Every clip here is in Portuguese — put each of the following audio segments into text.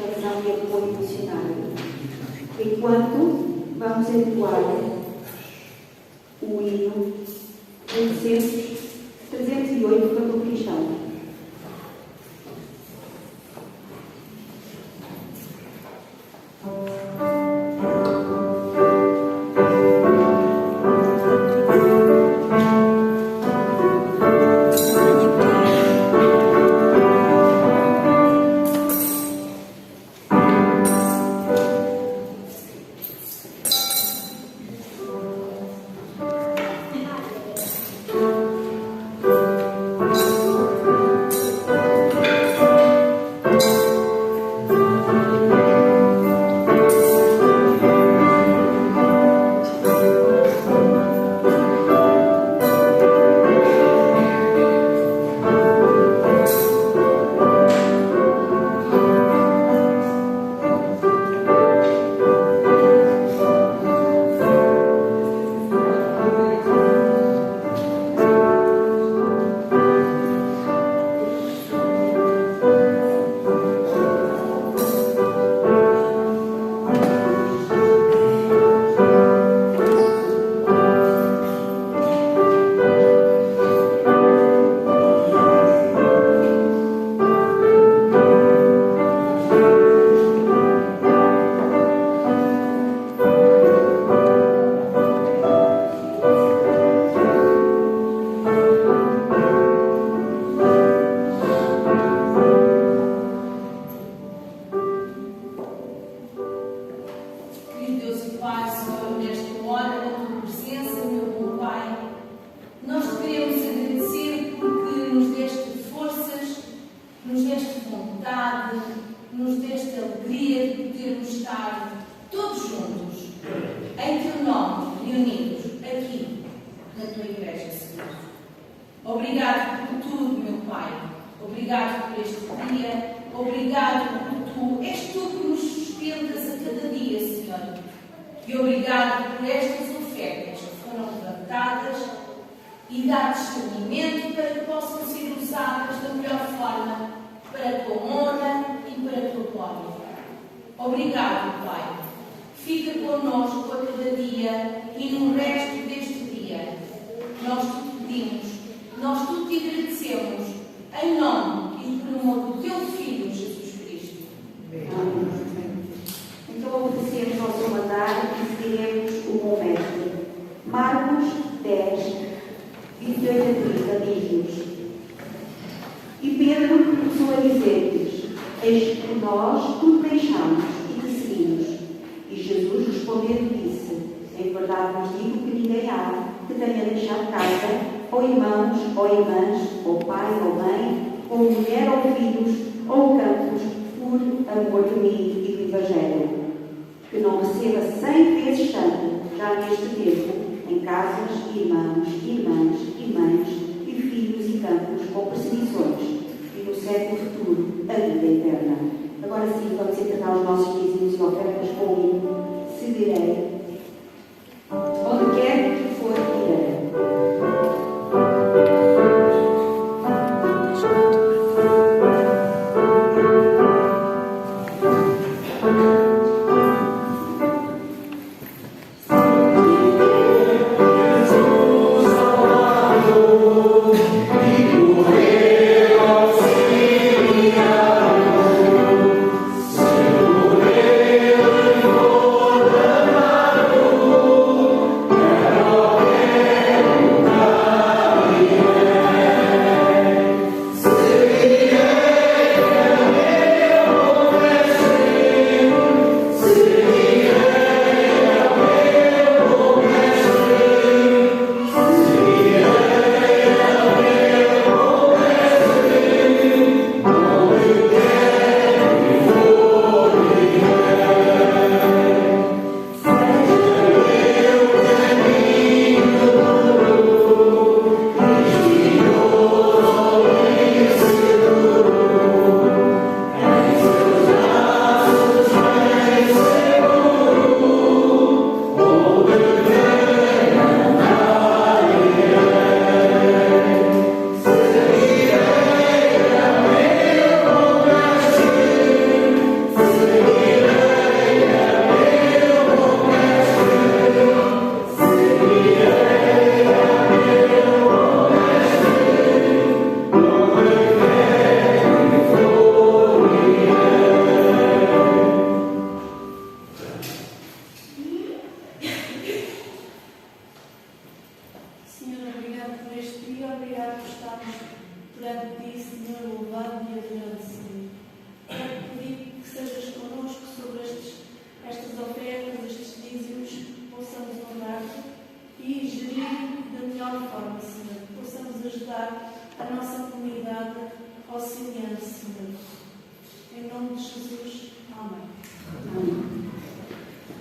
satisfação e apoio emocional. Enquanto vamos entoar o hino 308 para o cristão. Oh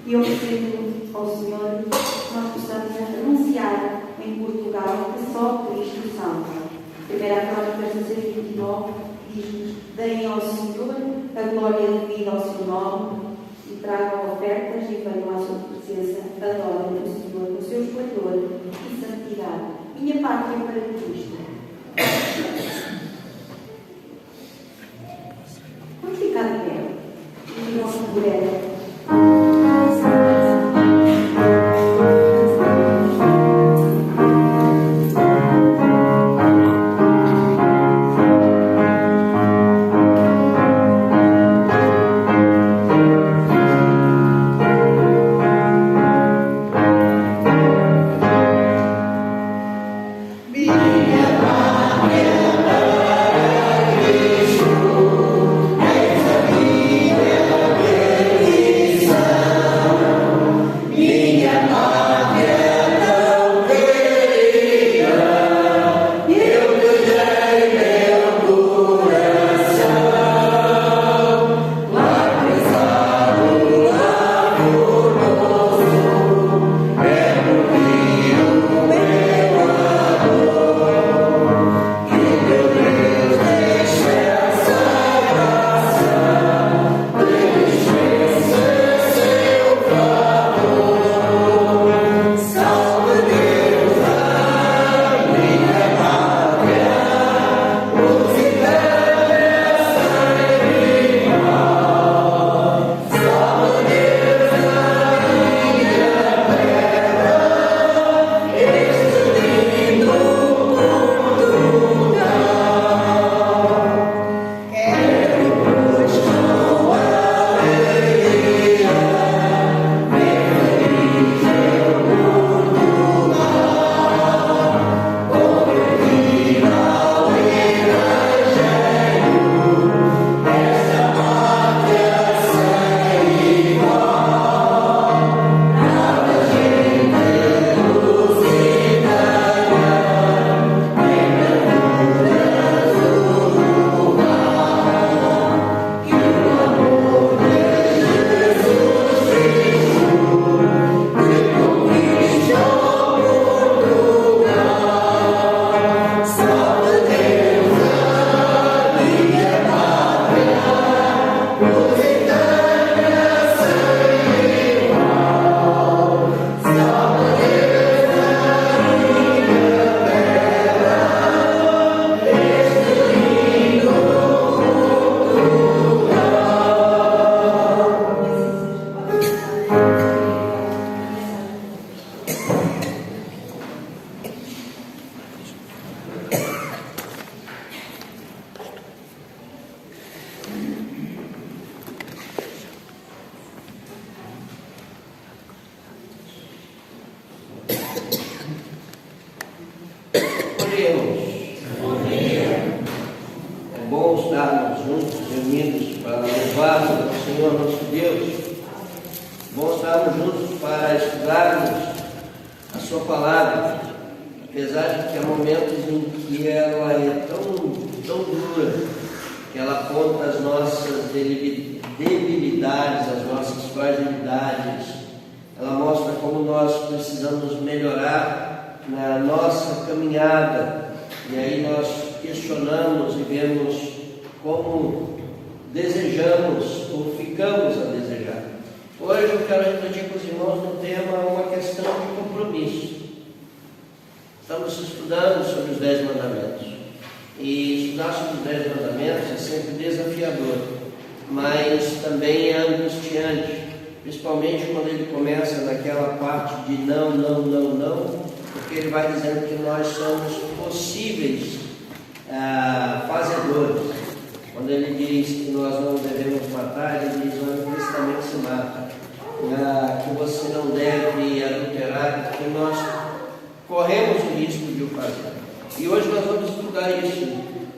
E oferecendo ao Senhor que nós possamos anunciar em Portugal que só Cristo salva. 1 Crônicas 16:29 diz-nos: deem ao Senhor a glória devida ao seu nome e tragam ofertas e venham à sua presença, adorem o Senhor no seu esplendor e santidade. Minha pátria para Cristo. Vamos ficar de pé e vamos mulher.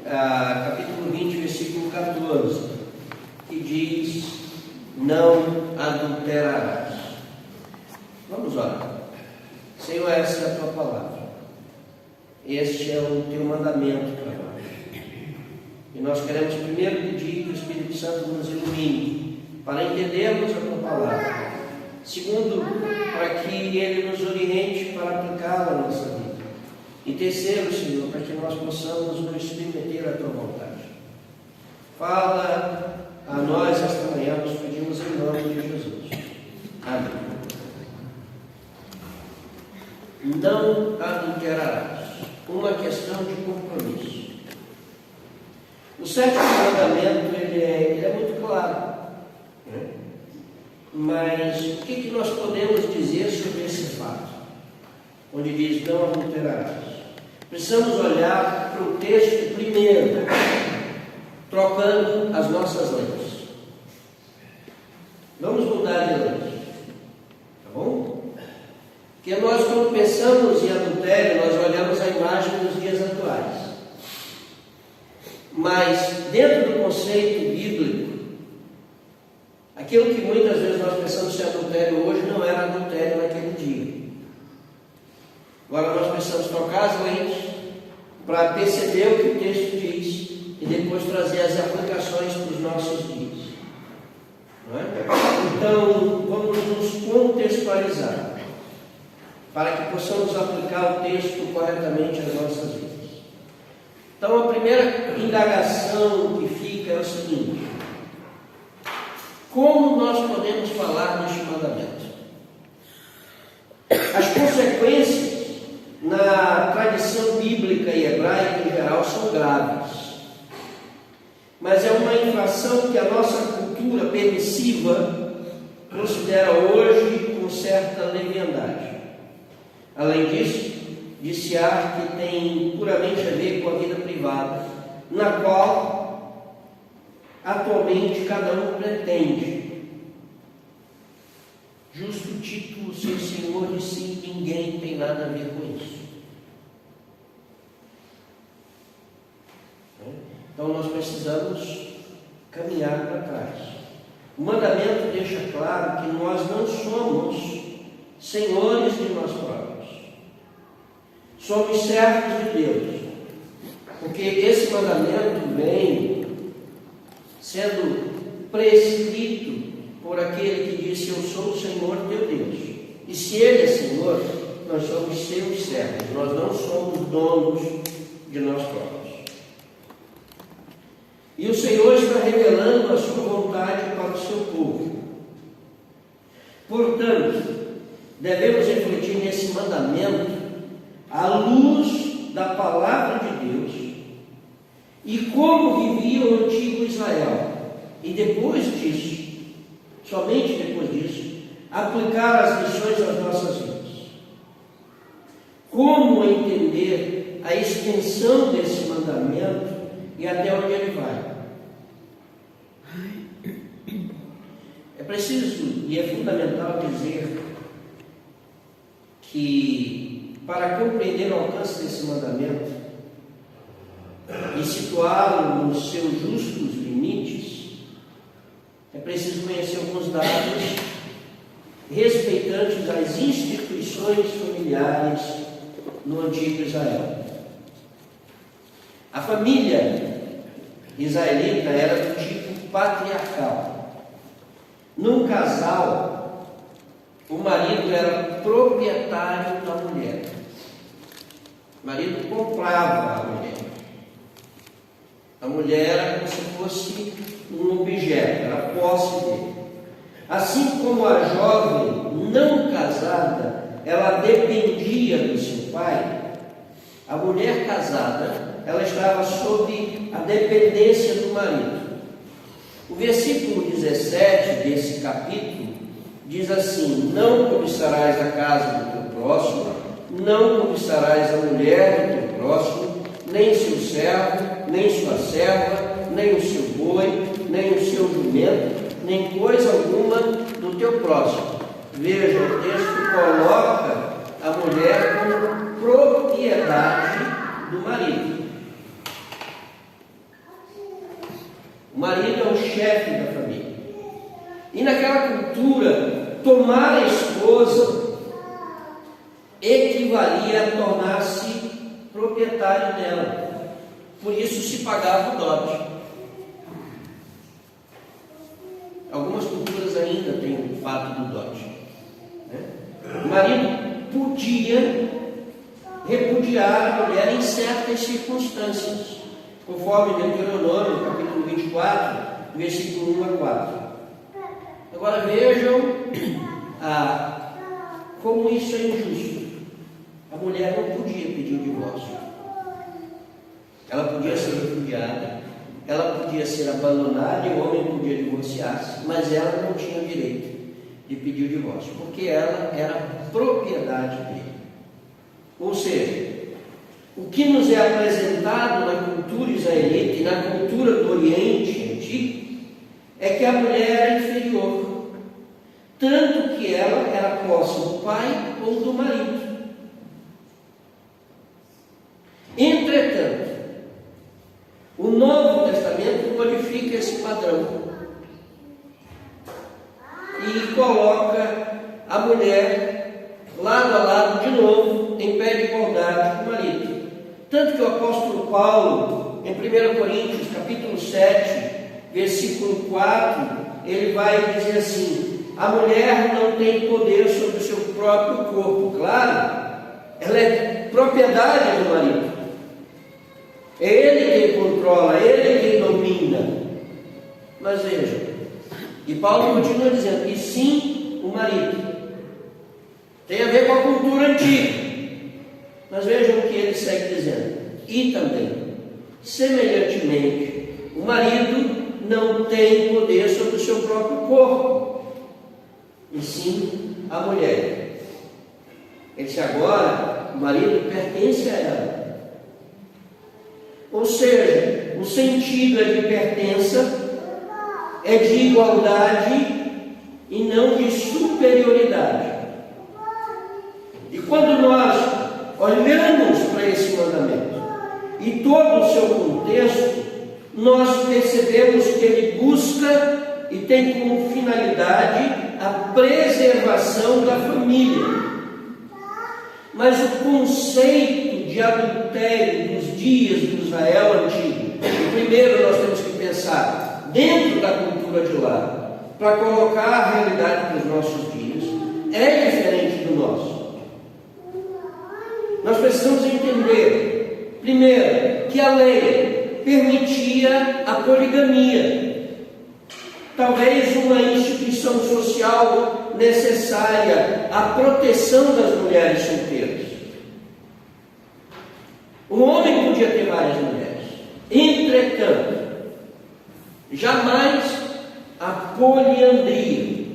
Capítulo 20, versículo 14, que diz: não adulterarás. Vamos orar. Senhor, essa é a tua palavra. Este é o teu mandamento para nós. E nós queremos primeiro pedir que o Espírito Santo nos ilumine para entendermos a tua palavra Segundo, para que Ele nos oriente para aplicá-la à nossa vida. E terceiro, Senhor, para que nós possamos nos submeter à Tua vontade. Fala a nós esta manhã, nós pedimos em nome de Jesus. Amém. Não adulterarás. Uma questão de compromisso. O sétimo mandamento ele é muito claro, né? Mas o que nós podemos dizer sobre esse fato? Onde diz não adulterarás. Precisamos olhar para o texto primeiro, trocando as nossas lentes. Vamos mudar de lente, tá bom? Porque nós, quando pensamos em adultério, nós olhamos a imagem dos dias atuais. Mas, dentro do conceito bíblico, aquilo que muitas vezes nós pensamos ser adultério hoje não era adultério naquele dia. Agora nós precisamos trocar as lentes para perceber o que o texto diz e depois trazer as aplicações para os nossos dias. Não é? Então, vamos nos contextualizar para que possamos aplicar o texto corretamente às nossas vidas. Então, a primeira indagação que fica é o seguinte: como nós podemos falar deste mandamento? As consequências na tradição bíblica e hebraica em geral são graves, mas é uma infração que a nossa cultura permissiva considera hoje com certa leviandade. Além disso, disse-se que tem puramente a ver com a vida privada, na qual atualmente cada um pretende. Justo título, ser senhor de si, ninguém tem nada a ver com isso. Então nós precisamos caminhar para trás. O mandamento deixa claro que nós não somos senhores de nós próprios. Somos servos de Deus, porque esse mandamento vem sendo prescrito por aquele que disse: eu sou o Senhor teu Deus. E se Ele é Senhor, nós somos seus servos, nós não somos donos de nós próprios. E o Senhor está revelando a sua vontade para o seu povo. Portanto, devemos refletir nesse mandamento à luz da palavra de Deus e como vivia o antigo Israel. E depois disso, somente depois disso, aplicar as lições às nossas vidas. Como entender a extensão desse mandamento e até onde ele vai? É preciso e é fundamental dizer que, para compreender o alcance desse mandamento e situá-lo nos seus justos limites, é preciso conhecer alguns dados respeitantes às instituições familiares no antigo Israel. A família israelita era do tipo patriarcal. Num casal, o marido era proprietário da mulher. O marido comprava a mulher. A mulher era como se fosse um objeto, era posse dele. Assim como a jovem não casada, ela dependia do seu pai, a mulher casada, ela estava sob a dependência do marido. O versículo 17 desse capítulo diz assim: não cobiçarás a casa do teu próximo, não cobiçarás a mulher do teu próximo, nem seu servo, nem sua serva, nem o seu boi, nem o seu jumento, nem coisa alguma do teu próximo. Veja, o texto coloca a mulher como propriedade do marido. O marido é o chefe da família. E naquela cultura, tomar a esposa equivalia a tornar-se proprietário dela. Por isso se pagava o dote. Algumas culturas ainda têm o fato do dote. marido podia repudiar a mulher em certas circunstâncias, conforme Deuteronômio, capítulo 24, versículo 1 a 4. Agora vejam como isso é injusto. A mulher não podia pedir o divórcio. Ela podia ser repudiada, ela podia ser abandonada e o homem podia divorciar-se, mas ela não tinha o direito de pedir o divórcio, porque ela era propriedade dele. Ou seja, o que nos é apresentado na cultura israelita e na cultura do Oriente Antigo é que a mulher era inferior, tanto que ela era posse do pai ou do marido. Entretanto, o Novo Testamento modifica esse padrão e coloca a mulher lado a lado de novo, em pé de igualdade com o marido. Tanto que o apóstolo Paulo, em 1 Coríntios, capítulo 7, versículo 4, ele vai dizer assim: a mulher não tem poder sobre o seu próprio corpo. Claro, ela é propriedade do marido. É ele quem controla, é ele quem domina. Mas veja, e Paulo continua dizendo, e sim o marido. Tem a ver com a cultura antiga. Mas vejam o que ele segue dizendo. E também, semelhantemente, o marido não tem poder sobre o seu próprio corpo, e sim a mulher. Ele disse, agora o marido pertence a ela. Ou seja, o sentido é de pertença, é de igualdade e não de superioridade. E quando nós olhamos para esse mandamento e todo o seu contexto, nós percebemos que ele busca e tem como finalidade a preservação da família. Mas o conceito de adultério nos dias do Israel antigo, primeiro nós temos que pensar dentro da cultura de lá, para colocar a realidade dos nossos dias, é diferente do nosso. Nós precisamos entender, primeiro, que a lei permitia a poligamia, talvez uma instituição social necessária à proteção das mulheres solteiras. O homem podia ter várias mulheres, entretanto, jamais a poliandria,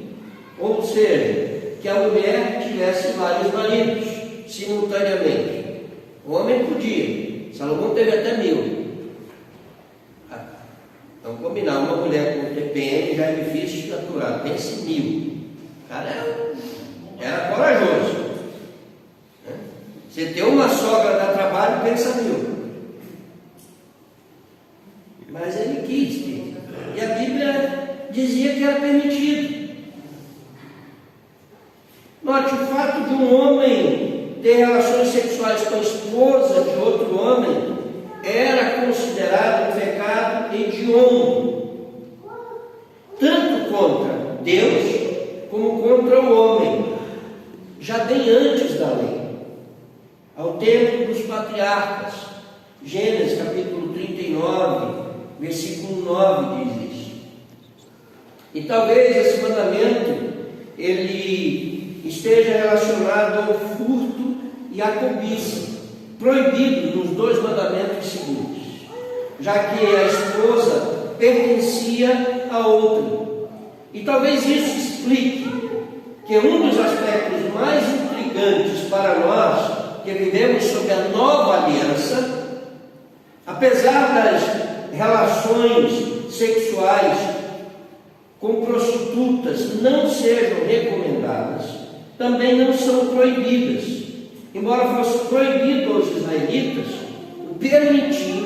ou seja, que a mulher tivesse vários maridos simultaneamente. O homem podia, Salomão teve até 1000. Vamos combinar, uma mulher com TPM já é difícil de aturar, pense 1000. O cara era corajoso. Você tem uma sogra dá trabalho, pensa 1000. Mas ele quis ter. E a Bíblia dizia que era permitido. Note, o fato de um homem ter relações sexuais com a esposa de outro homem era considerado um pecado hediondo, tanto contra Deus como contra o homem, já bem antes da lei. Ao tempo dos patriarcas, Gênesis capítulo 39, versículo 9 diz isso. E talvez esse mandamento ele esteja relacionado ao furto e à cobiça, proibido nos 2 mandamentos seguintes, já que a esposa pertencia a outra. E talvez isso explique que um dos aspectos mais intrigantes para nós que vivemos sob a nova aliança, apesar das relações sexuais com prostitutas não sejam recomendadas, também não são proibidas, embora fosse proibido aos israelitas permitir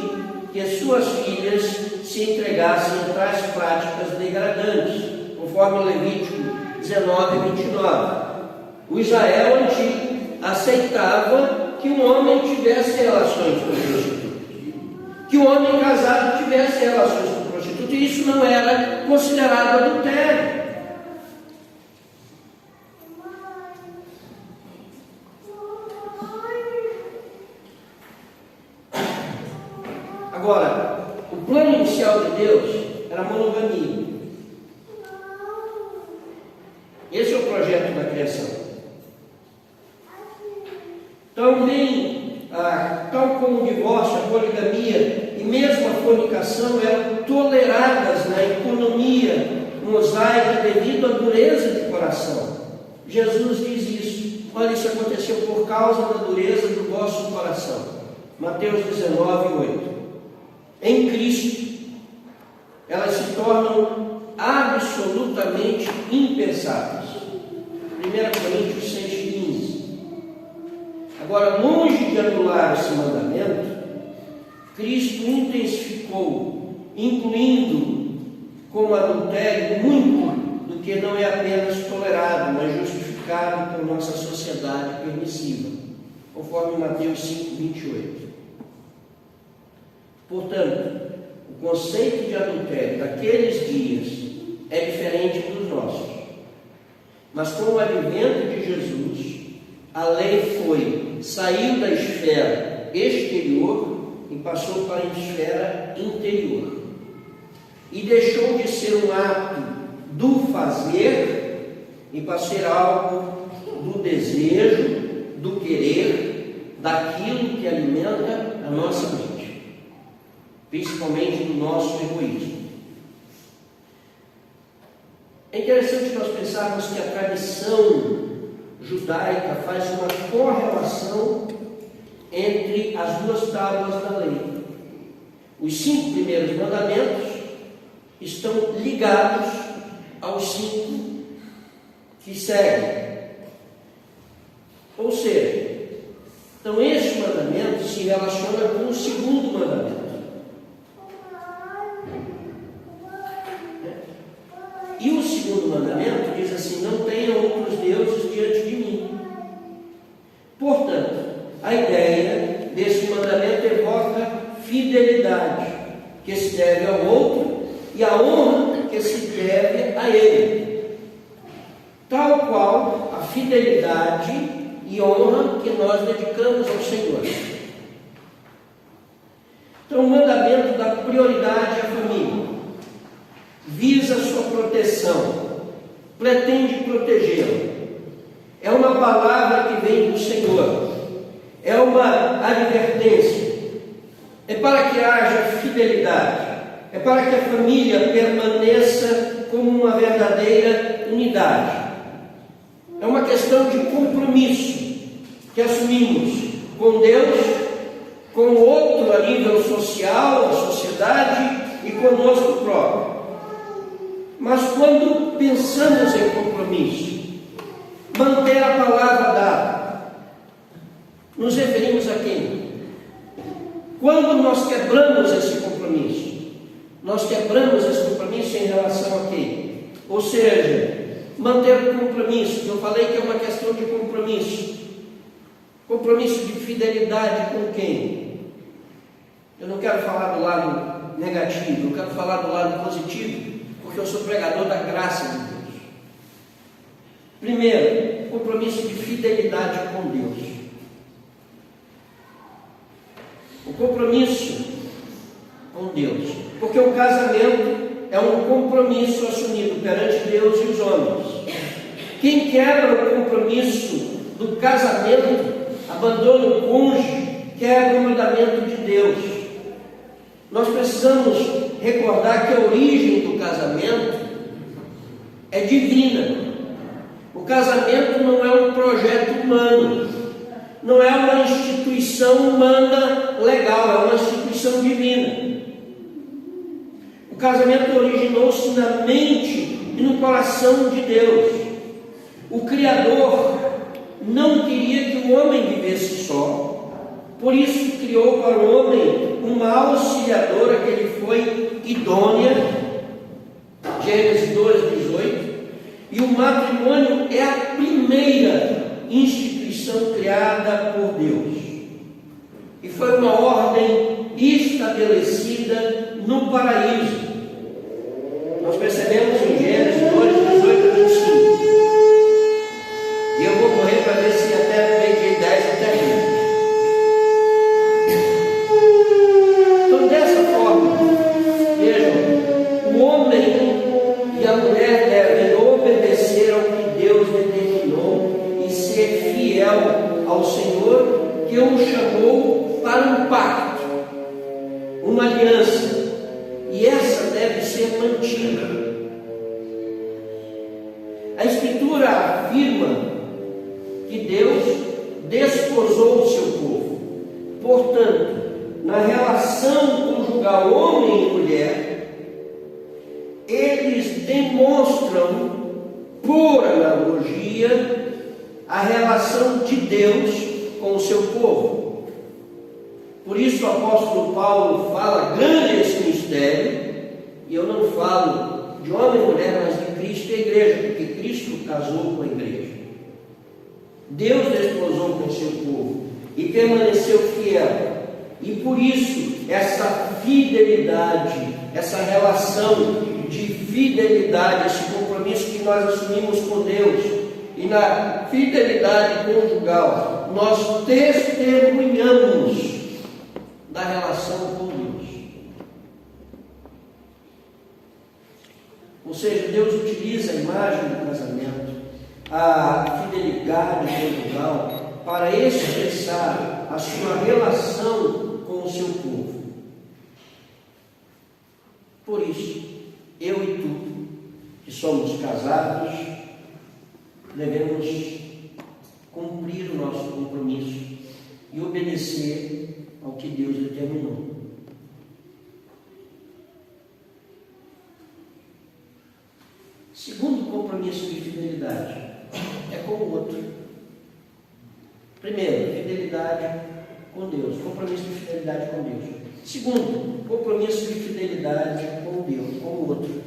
que as suas filhas se entregassem a tais práticas degradantes, conforme Levítico 19 e 29. O Israel antigo aceitava que um homem tivesse relações com prostitutas, que um homem casado tivesse relações com prostitutas, e isso não era considerado adultério. Agora, o plano inicial de Deus era a monogamia. Esse é o projeto da criação. Também, tal como o divórcio, a poligamia e mesmo a fornicação eram toleradas na economia mosaica devido à dureza de coração. Jesus diz isso. Olha, isso aconteceu por causa da dureza do vosso coração. Mateus 19, 8. Em Cristo, elas se tornam absolutamente impensáveis. 1 Coríntios 6,15. Agora, longe de anular esse mandamento, Cristo intensificou, incluindo como adultério muito do que não é apenas tolerado, mas justificado por nossa sociedade permissiva, conforme Mateus 5,28. Portanto, o conceito de adultério daqueles dias é diferente dos nossos. Mas com o advento de Jesus, a lei saiu da esfera exterior e passou para a esfera interior. E deixou de ser um ato do fazer e para ser algo do desejo, do querer, daquilo que alimenta a nossa mente, principalmente do nosso egoísmo. É interessante nós pensarmos que a tradição judaica faz uma correlação entre as duas tábuas da lei. Os 5 primeiros mandamentos estão ligados aos 5 que seguem. Ou seja, então este mandamento se relaciona com o segundo mandamento. E o segundo mandamento diz assim: não tenham outros deuses diante de mim. Portanto, a ideia desse mandamento evoca fidelidade, que se deve ao outro, e a honra que se deve a ele, tal qual a fidelidade e honra que nós dedicamos ao Senhor. Então, o mandamento dá prioridade à família, visa sua proteção, pretende protegê-la. É uma palavra que vem do Senhor, é uma advertência, é para que haja fidelidade, é para que a família permaneça como uma verdadeira unidade. É uma questão de compromisso que assumimos com Deus, com o outro a nível social, a sociedade e conosco próprio. Mas quando pensamos em compromisso, manter a palavra dada, nos referimos a quem? Quando nós quebramos esse compromisso, nós quebramos esse compromisso em relação a quem? Ou seja, manter o compromisso, eu falei que é uma questão de compromisso. Compromisso de fidelidade com quem? Eu não quero falar do lado negativo, eu quero falar do lado positivo, porque eu sou pregador da graça de Deus. Primeiro, compromisso de fidelidade com Deus. O compromisso com Deus, porque o casamento é um compromisso assumido perante Deus e os homens. Quem quebra o compromisso do casamento, abandona o cônjuge, quebra o mandamento de Deus. Nós precisamos recordar que a origem do casamento é divina. O casamento não é um projeto humano, não é uma instituição humana legal, é uma instituição divina. O casamento originou-se na mente e no coração de Deus. O Criador não queria que o homem vivesse só, por isso criou para o homem uma auxiliadora que lhe foi idônea, Gênesis 2:18, e o matrimônio é a primeira instituição criada por Deus, e foi uma ordem estabelecida no paraíso. Nós percebemos em Gênesis 2:18-25, e eu vou correr para ver se até meio-dia 10 eu termino. Então, dessa ao Senhor que o chamou para um pacto, uma aliança, e essa deve ser mantida. A Escritura afirma que Deus desposou o seu povo. Portanto, na relação conjugal homem e mulher, eles demonstram, por analogia, a relação de Deus com o seu povo. Por isso o apóstolo Paulo fala grande esse mistério, e eu não falo de homem e mulher, mas de Cristo e a igreja, porque Cristo casou com a igreja. Deus desposou com o seu povo e permaneceu fiel. E por isso, essa fidelidade, essa relação de fidelidade, esse compromisso que nós assumimos com Deus, e na fidelidade conjugal, nós testemunhamos da relação com Deus. Ou seja, Deus utiliza a imagem do casamento, a fidelidade conjugal, para expressar a sua relação com o seu povo. Por isso, eu e tu, que somos casados, devemos cumprir o nosso compromisso e obedecer ao que Deus determinou. Segundo compromisso de fidelidade é com o outro. Primeiro, fidelidade com Deus, compromisso de fidelidade com Deus. Segundo, compromisso de fidelidade com Deus, com o outro.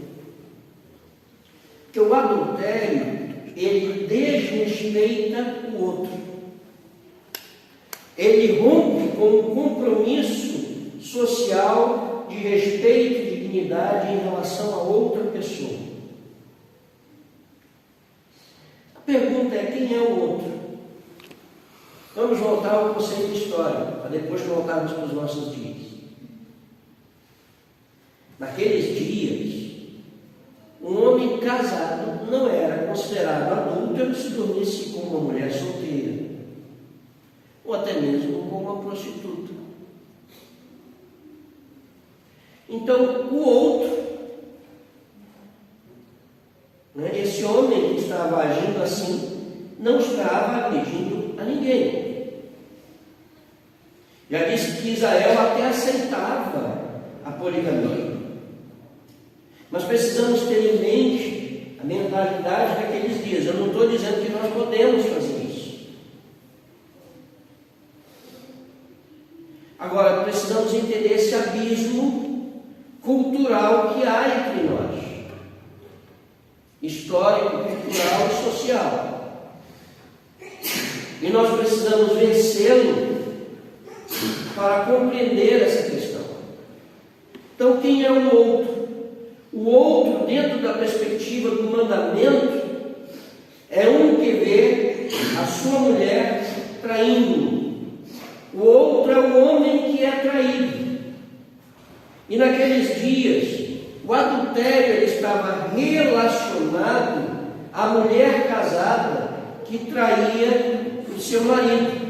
Porque o adultério, ele desrespeita o outro. Ele rompe com um compromisso social de respeito e dignidade em relação a outra pessoa. A pergunta é: quem é o outro? Vamos voltar ao conceito de história, para depois voltarmos para os nossos dias. Naqueles dias, um homem casado não era considerado adúltero se dormisse com uma mulher solteira, ou até mesmo com uma prostituta. Então, o outro, esse homem que estava agindo assim, não estava agredindo a ninguém. Já disse que Israel até aceitava a poligamia. Mas precisamos ter em mente a mentalidade daqueles dias. Eu não estou dizendo que nós podemos fazer isso. Agora, precisamos entender esse abismo cultural que há entre nós. Histórico, cultural e social. E nós precisamos vencê-lo para compreender essa questão. Então, quem é o outro? O outro, dentro da perspectiva do mandamento, é um que vê a sua mulher traindo. O outro é o homem que é traído. E naqueles dias, o adultério ele estava relacionado à mulher casada que traía o seu marido.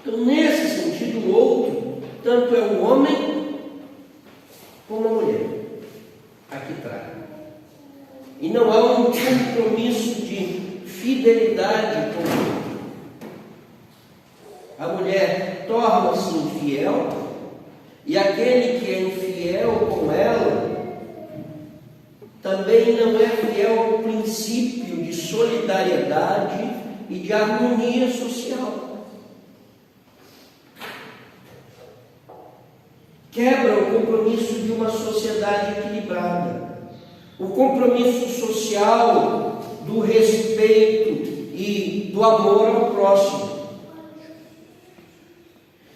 Então, nesse sentido, o outro, tanto é o homem como a mulher, a que trai. E não há um compromisso de fidelidade com o outro. A mulher torna-se infiel, e aquele que é infiel com ela também não é fiel ao princípio de solidariedade e de harmonia social. Quebra o compromisso de uma sociedade equilibrada, o compromisso social do respeito e do amor ao próximo.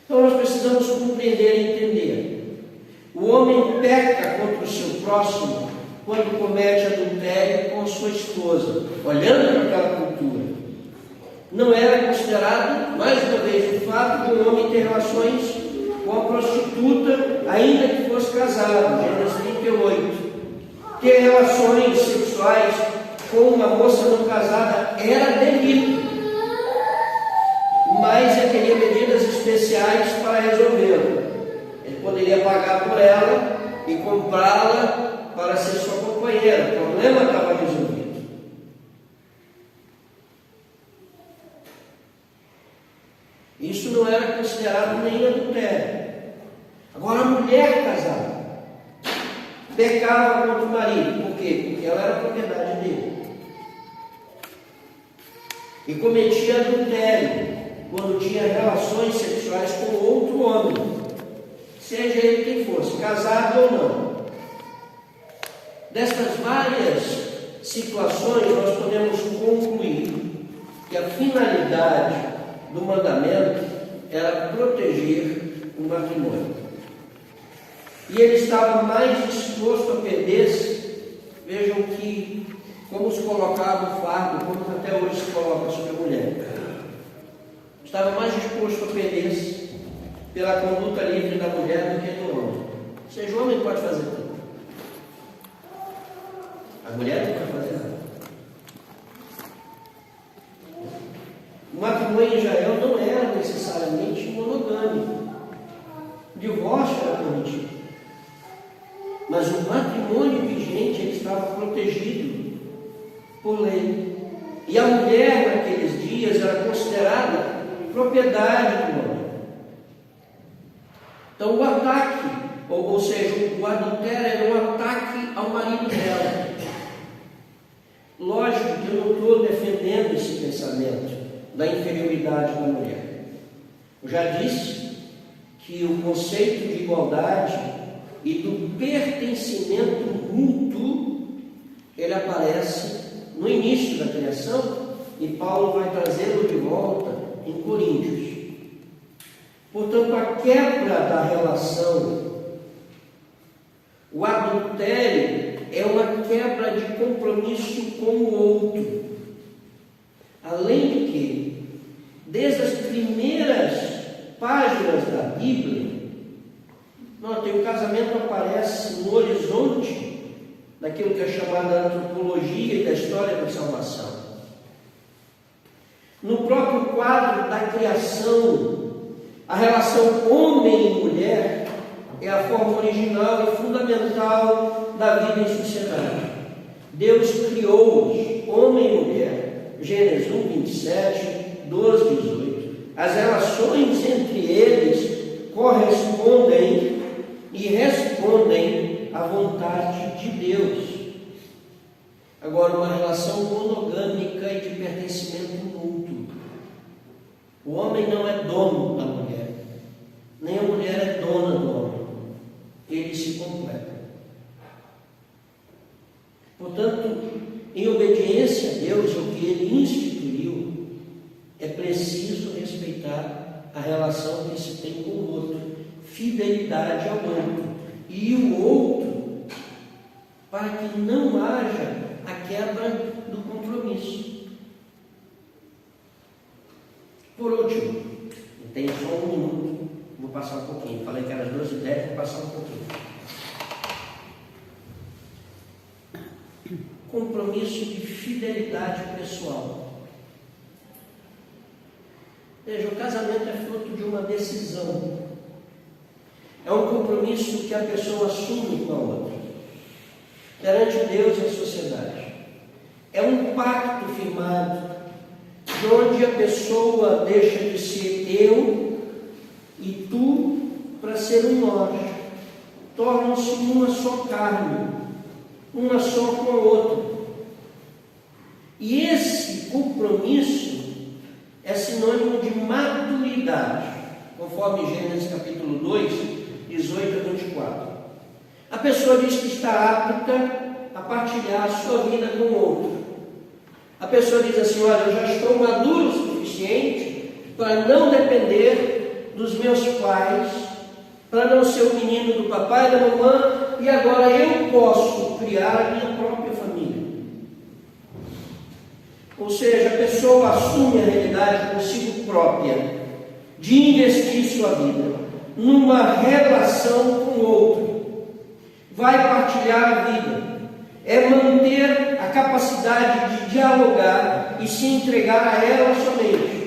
Então nós precisamos compreender e entender. O homem peca contra o seu próximo quando comete adultério com sua esposa, olhando para aquela cultura. Não era considerado, mais uma vez, o fato de um homem ter relações com a prostituta, ainda que fosse casado, Gênesis 38. Ter relações sexuais com uma moça não casada era delito. mas ele teria medidas especiais para resolvê-lo. Ele poderia pagar por ela e comprá-la para ser sua companheira. O problema estava resolvido. Isso não era considerado nem adultério. Agora, a mulher casada pecava contra o marido. Por quê? Porque ela era propriedade dele. E cometia adultério quando tinha relações sexuais com outro homem, seja ele quem fosse, casado ou não. Destas várias situações, nós podemos concluir que a finalidade do mandamento era proteger o matrimônio. E ele estava mais disposto a perder-se. Vejam que como se colocava o fardo, como até hoje se coloca sobre a mulher. Estava mais disposto a perder-se pela conduta livre da mulher do que do homem. Ou seja, o homem pode fazer tudo. A mulher não pode fazer nada. O matrimônio em Israel não era necessariamente monogâmico. O divórcio era permitido. Mas o matrimônio vigente ele estava protegido por lei. E a mulher naqueles dias era considerada propriedade do homem. Então o ataque, ou seja, o adultério era um ataque ao marido dela. Lógico que eu não estou defendendo esse pensamento da inferioridade da mulher. Eu já disse que o conceito de igualdade e do pertencimento mútuo, ele aparece no início da criação e Paulo vai trazê-lo de volta em Coríntios. Portanto, a quebra da relação, o adultério é uma quebra de compromisso com o outro. Além de que, desde as primeiras páginas da Bíblia, notem, o casamento aparece no horizonte daquilo que é chamada antropologia e da história da salvação. No próprio quadro da criação, a relação homem e mulher é a forma original e fundamental da vida em sociedade. Deus criou-os, homem e mulher, Gênesis 1, 27, 12, 18. As relações entre eles correspondem e respondem à vontade de Deus. Agora, uma relação monogâmica e de pertencimento mútuo. O homem não é dono da mulher, nem a mulher é dona do homem. Eles se completam. Portanto, em obediência a Deus, o que Ele instituiu, é preciso respeitar a relação que se tem com o outro, fidelidade ao outro, e o outro, para que não haja a quebra do compromisso. Por último, eu tenho só um minuto, vou passar um pouquinho. Falei que era as 12h10, vou passar um pouquinho. Compromisso de fidelidade pessoal. Veja, o casamento é fruto de uma decisão. É um compromisso que a pessoa assume com a outra, perante Deus e a sociedade. É um pacto firmado, de onde a pessoa deixa de ser eu e tu para ser um nós. Tornam-se uma só carne, uma só com a outra. E esse compromisso é sinônimo de maturidade, conforme Gênesis capítulo 2, 18 a 24. A pessoa diz que está apta a partilhar a sua vida com o outro. A pessoa diz assim: olha, eu já estou maduro o suficiente para não depender dos meus pais, para não ser o menino do papai e da mamãe, e agora eu posso criar a minha própria família. Ou seja, a pessoa assume a realidade consigo própria de investir sua vida numa relação com o outro. Vai partilhar a vida. É manter a capacidade de dialogar e se entregar a ela somente.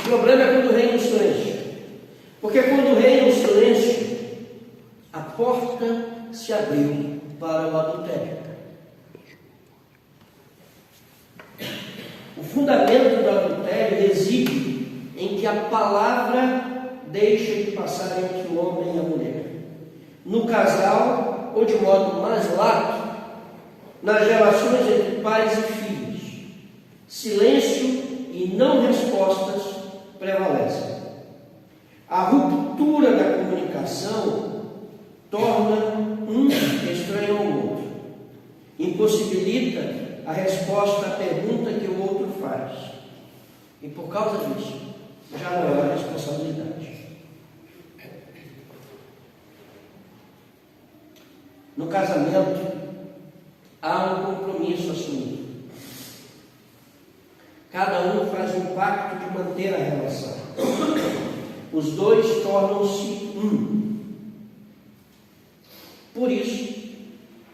O problema é quando reina o silêncio. Porque quando reina o silêncio, a porta se abriu para o adultério. O fundamento do adultério reside em que a palavra deixa de passar entre o homem e a mulher, no casal ou de modo mais lato, nas relações entre pais e filhos. Silêncio e não respostas prevalecem. A ruptura da comunicação torna um estranho ao outro, impossibilita a resposta à pergunta que o outro faz, e por causa disso já não há responsabilidade. No casamento há um compromisso assumido. Cada um faz um pacto de manter a relação. Os dois tornam-se um. Por isso,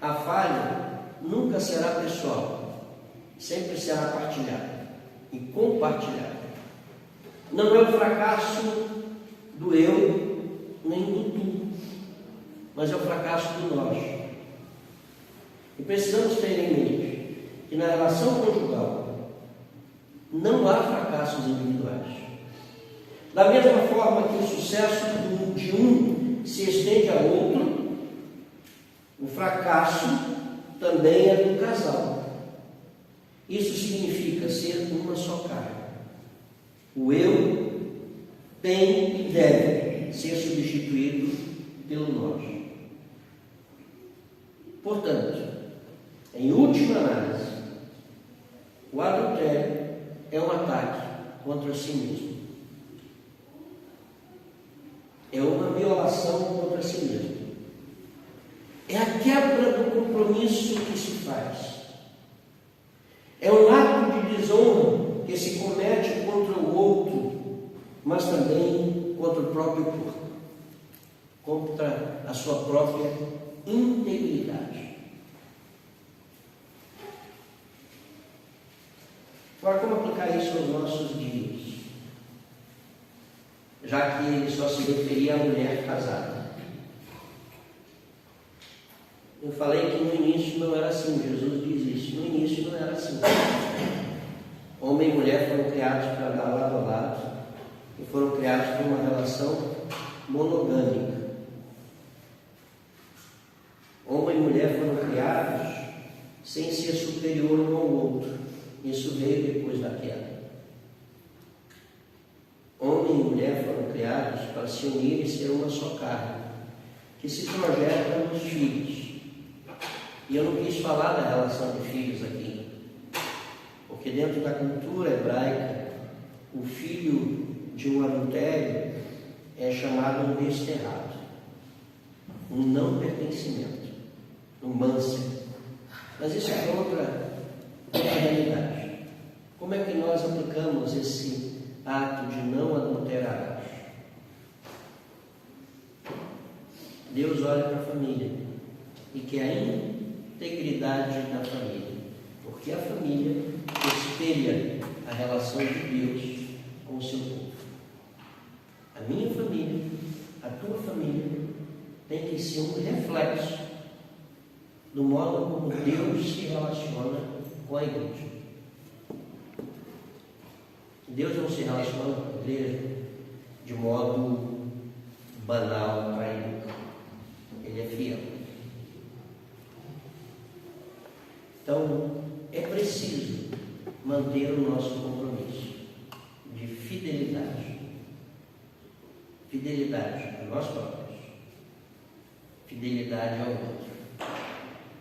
a falha nunca será pessoal, sempre será partilhada e compartilhada. Não é o fracasso do eu nem do tu, mas é o fracasso do nós. E precisamos ter em mente que na relação conjugal não há fracassos individuais. Da mesma forma que o sucesso de um se estende ao outro, o fracasso também é do casal. Isso significa ser uma só carne. O eu tem e deve ser substituído pelo nós. Portanto, em última análise, o adultério é um ataque contra si mesmo. É uma violação contra si mesmo. É a quebra do compromisso que se faz. É um ato de desonra que se comete contra o outro, mas também contra o próprio corpo, contra a sua própria integridade. Agora, como aplicar isso aos nossos dias? Já que ele só se referia à mulher casada. Eu falei que no início não era assim, Jesus diz isso, no início não era assim. Homem e mulher foram criados para andar lado a lado e foram criados para uma relação monogâmica. Homem e mulher foram criados sem ser superior um ao outro. Isso veio depois da queda. Homem e mulher foram criados para se unir e ser uma só carne, que se projeta nos filhos. E eu não quis falar da relação de filhos aqui, porque dentro da cultura hebraica, o filho de um adultério é chamado um desterrado, um não pertencimento, um mancebo. Mas isso é outra realidade. Como é que nós aplicamos esse ato de não adulterar? Deus olha para a família e quer a integridade da família, porque a família espelha a relação de Deus com o seu povo. A minha família, a tua família, tem que ser um reflexo do modo como Deus se relaciona com a igreja. Deus não se relaciona com a igreja de modo banal, traído. Ele é fiel. Então, é preciso manter o nosso compromisso de fidelidade. Fidelidade a nós próprios. Fidelidade ao outro.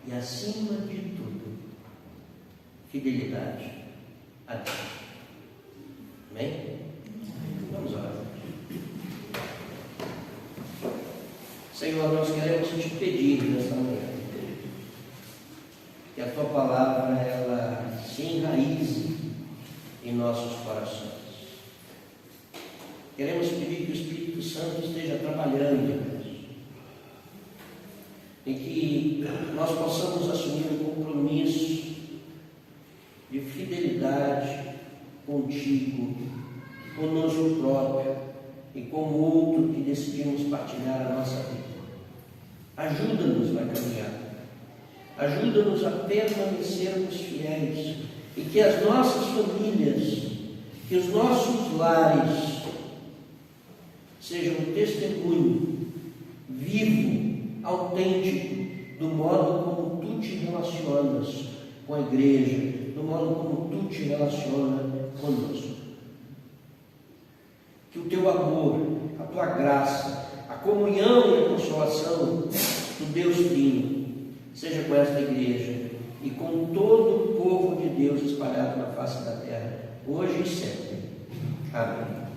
E, acima de tudo, fidelidade a Deus. Amém? Vamos orar. Senhor, nós queremos te pedir nesta manhã que a tua palavra ela se enraize em nossos corações. Queremos pedir que o Espírito Santo esteja trabalhando em nós e que nós possamos assumir um compromisso de fidelidade contigo conosco próprio e com o outro que decidimos partilhar a nossa vida. Ajuda-nos na caminhada. Ajuda-nos a permanecermos fiéis e que as nossas famílias, que os nossos lares sejam um testemunho vivo, autêntico, do modo como tu te relacionas com a igreja, do modo como tu te relaciona conosco. Que o teu amor, a tua graça, a comunhão e a consolação do Deus Trino seja com esta igreja e com todo o povo de Deus espalhado na face da terra, hoje e sempre. Amém.